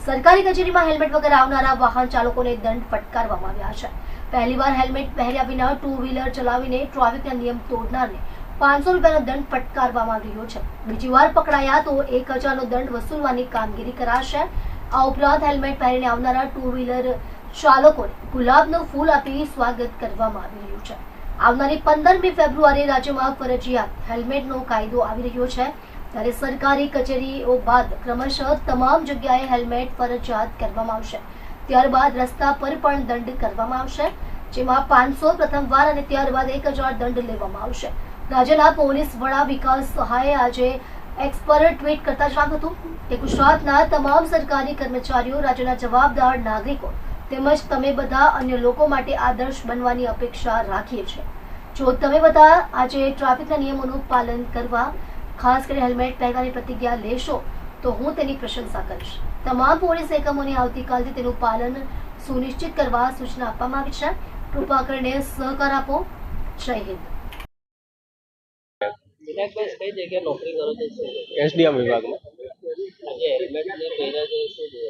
સરકારી કચેરીમાં હેલ્મેટ વગર આવનારા વાહન ચાલકોને દંડ ફટકારવામાં આવ્યા છે। પહેલીવાર હેલ્મેટ પહેર્યા વિના ટુ વ્હીલર ચલાવીને ટ્રાફિકના નિયમ તોડનારને 500 રૂપિયાનો દંડ ફટકારવામાં આવી રહ્યો છે। બીજી વાર પકડાયા તો 1000નો દંડ વસૂલવાની કામગીરી કરાશે। આ ઉપરાંત હેલ્મેટ પહેરીને આવનારા ટુ વ્હીલર ચાલકોને ગુલાબનું ફૂલ આપી સ્વાગત કરવામાં આવી રહ્યું છે। આવનારી 15મી ફેબ્રુઆરીએ રાજ્યમાં ફરજિયાત હેલ્મેટનો કાયદો આવી રહ્યો છે, ત્યારે સરકારી કચેરીઓ બાદ ક્રમશઃ તમામ જગ્યાએ હેલ્મેટ ફરજિયાત કરવામાં આવશે। ત્યારબાદ રસ્તા પર પણ દંડ કરવામાં આવશે, જેમાં 500 પ્રથમવાર અને ત્યારબાદ 1000 દંડ લેવામાં આવશે। રાજ્યના પોલીસ વડા વિકાસ સહાયે આજે એક્સ પર ટ્વીટ કરતા જણાવ્યું હતું કે ગુજરાતના તમામ સરકારી કર્મચારીઓ રાજ્યના જવાબદાર નાગરિકો તેમજ તમે બધા અન્ય લોકો માટે આદર્શ બનવાની અપેક્ષા રાખીએ છીએ। જો તમે બધા આજે ટ્રાફિકના નિયમોનું પાલન કરવા, ખાસ કરીને હેલ્મેટ પહેરવાની પ્રતિજ્ઞા લેશો તો હું તેની પ્રશંસા કરીશ। તમામ પોલીસ એકમોને આવતીકાલથી તેનું પાલન સુનિશ્ચિત કરવા સૂચના આપવામાં આવી છે। કૃપા કરીને સહકાર આપો। જય હિન્દ। કઈ જગ્યાએ નોકરી કરો છો? એસડીએમ વિભાગમાં। આજે હેલ્મેટ ને પહેર્યા છે, શું છે?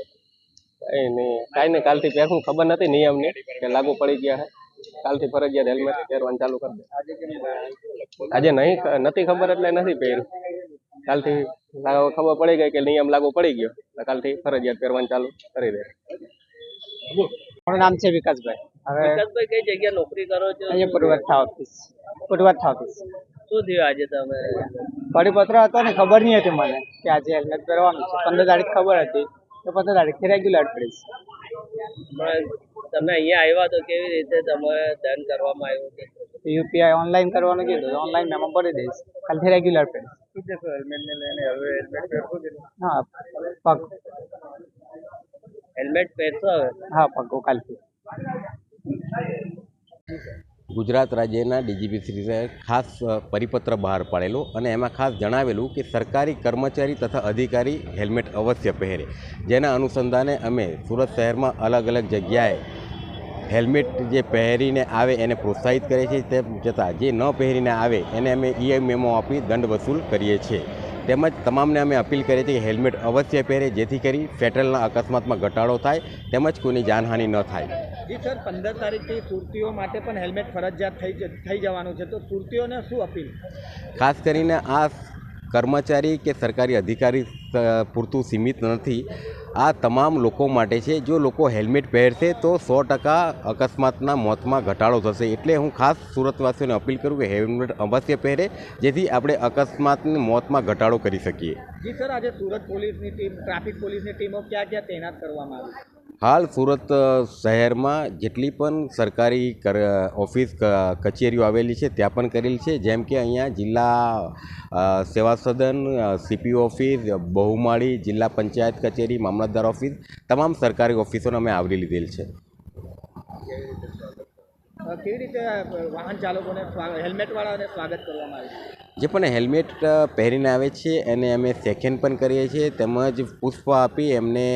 કાંઈ નહીં, કાલથી પહેરવું ખબર નથી નિયમની કે લાગુ પડી ગયા છે। કાલથી ફરજિયાત હેલ્મેટ પહેરવાનું ચાલુ કરી દે। આજે નથી ખબર એટલે નથી પહેર્યું। કાલથી ખબર પડી ગઈ કે નિયમ લાગુ પડી ગયો, કાલથી ફરજિયાત પહેરવાનું ચાલુ કરી દે। મારું નામ છે વિકાસભાઈ। હવે વિકાસભાઈ કઈ જગ્યાએ નોકરી કરો છો? અહીંયા પુરવઠા ઓફિસ। શું થયું આજે તમે? પરિપત્ર હતો ને, ખબર નહીં હતી મને કે આજે હેલ્મેટ પહેરવાનું છે। 15 તારીખ ખબર હતી તો 15 તારીખથી રેગ્યુલર કરીશ। તમે અહીંયા આવ્યા તો કેવી રીતે તમે દંડ કરવામાં આવ્યો છે? યુપીઆઈ ઓનલાઈન કરવાનું કીધું, ઓનલાઈન મેં ભરી દઈશ, કાલથી રેગ્યુલર કરીશ। હેલ્મેટ ને લઈને હવે હેલ્મેટ પહેરશો કે નહીં? હા પગ હેલ્મેટ પહેરશો હવે? હા પગ કાલથી। ગુજરાત રાજ્યના ડીજીપીશ્રીએ ખાસ પરિપત્ર બહાર પાડેલો અને એમાં ખાસ જણાવેલું કે સરકારી કર્મચારી તથા અધિકારી હેલ્મેટ અવશ્ય પહેરે, જેના અનુસંધાને અમે સુરત શહેરમાં અલગ અલગ જગ્યાએ હેલ્મેટ જે પહેરીને આવે એને પ્રોત્સાહિત કરે છે, તેમ છતાં જે ન પહેરીને આવે એને અમે મેમો આપી દંડ વસૂલ કરીએ છીએ। તેમજ તમામને અમે અપીલ કરીએ છીએ કે હેલ્મેટ અવશ્ય પહેરે, જેથી કરી ફેટલના અકસ્માતમાં ઘટાડો થાય તેમજ કોઈની જાનહાનિ ન થાય। જી સર, 15 તારીખથી સુરતીઓ માટે પણ હેલ્મેટ ફરજિયાત થઈ જવાનું છે, તો સુરતીઓને શું અપીલ? ખાસ કરીને આ કર્મચારી કે સરકારી અધિકારી પૂરતું સીમિત નથી, આ તમામ લોકો માટે છે। જો લોકો હેલ્મેટ પહેરશે તો 100% અકસ્માતના મોતમાં ઘટાડો થશે। એટલે હું ખાસ સુરતવાસીઓને અપીલ કરું કે હેલ્મેટ અવશ્ય પહેરે, જેથી આપણે અકસ્માતની મોતમાં ઘટાડો કરી શકીએ। જી સર, આજે સુરત પોલીસની ટીમ, ટ્રાફિક પોલીસની ટીમો ક્યાં ક્યાં તૈનાત કરવામાં આવી? હાલ સુરત શહેરમાં જેટલી પણ સરકારી ઓફિસ કચેરીઓ આવેલી છે ત્યાં પણ કરેલી છે, જેમ કે અહીંયા જિલ્લા સેવા સદન, સીપી ઓફિસ, બહુમાળી, જિલ્લા પંચાયત કચેરી, મામલતદાર ઓફિસ, તમામ સરકારી ઓફિસોને અમે આવરી લીધેલ છે। કેવી રીતે વાહન ચાલકોને હેલ્મેટવાળાને સ્વાગત કરવામાં આવ્યું? જે પણ હેલ્મેટ પહેરીને આવે છે એને અમે સેકન્ડ પણ કરીએ છીએ, તેમજ પુષ્પ આપી એમને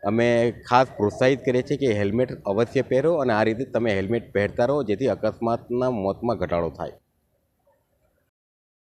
અમે ખાસ પ્રોત્સાહિત કરીએ છીએ કે હેલ્મેટ અવશ્ય પહેરો અને આ રીતે તમે હેલ્મેટ પહેરતા રહો, જેથી અકસ્માતના મોતમાં ઘટાડો થાય।